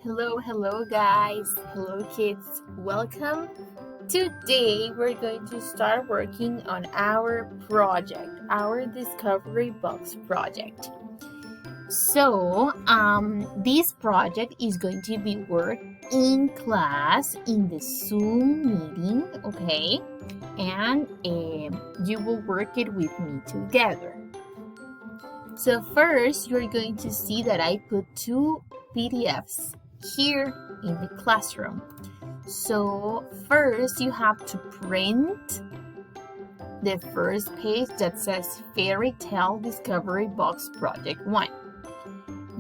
Hello guys. Hello kids. Welcome. Today we're going to start working on our project, our Discovery Box project. So, this project is going to be worked in class in the Zoom meeting, okay? And you will work it with me together. So first, you're going to see that I put two PDFs here in the classroom. So first, you have to print the first page that says Fairy Tale Discovery Box Project 1.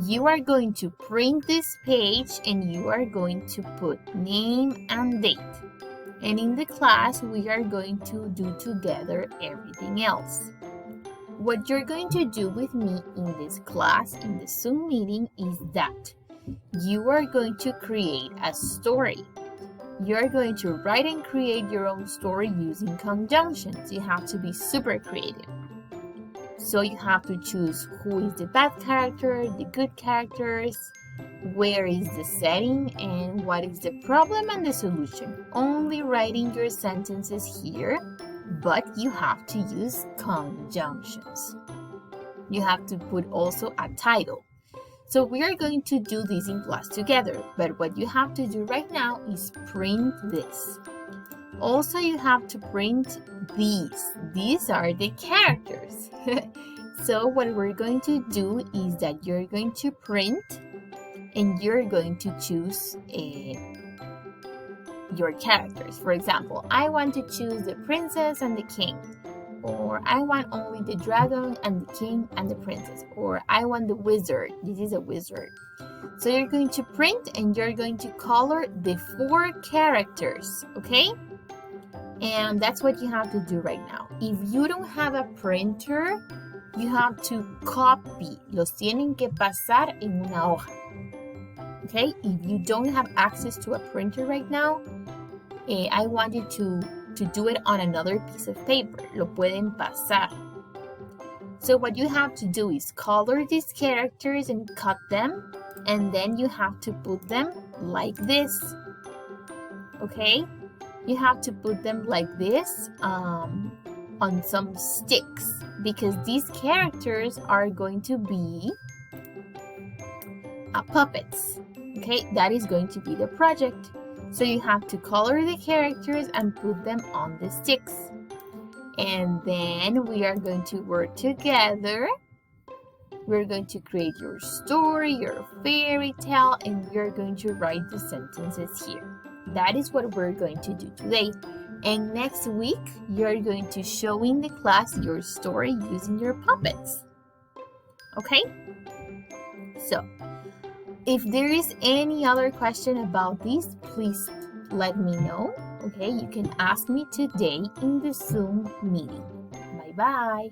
You are going to print this page and you are going to put name and date. And in the class, we are going to do together everything else. What you're going to do with me in this class, in the Zoom meeting, is that you are going to create a story. You're going to write and create your own story using conjunctions. You have to be super creative. So you have to choose who is the bad character, the good characters, where is the setting, and what is the problem and the solution. Only writing your sentences here, but you have to use conjunctions. You have to put also a title. So we are going to do this in class together, but what you have to do right now is print this. Also, you have to print these. These are the characters. So what we're going to do is that you're going to print and you're going to choose your characters. For example, I want to choose the princess and the king, or I want only the dragon and the king and the princess, or I want the wizard. This is a wizard. So you're going to print and you're going to color the 4 characters, okay? And that's what you have to do right now. If you don't have a printer, you have to copy. Los tienen que pasar en una hoja. Okay? If you don't have access to a printer right now, I want you to do it on another piece of paper. Lo pueden pasar. So what you have to do is color these characters and cut them, and then you have to put them like this. Okay? You have to put them like this on some sticks, because these characters are going to be puppets. Okay, that is going to be the project. So you have to color the characters and put them on the sticks. And then we are going to work together. We're going to create your story, your fairy tale, and we're going to write the sentences here. That is what we're going to do today. And next week, you're going to show in the class your story using your puppets. Okay? So, if there is any other question about this, please let me know. Okay, you can ask me today in the Zoom meeting. Bye-bye.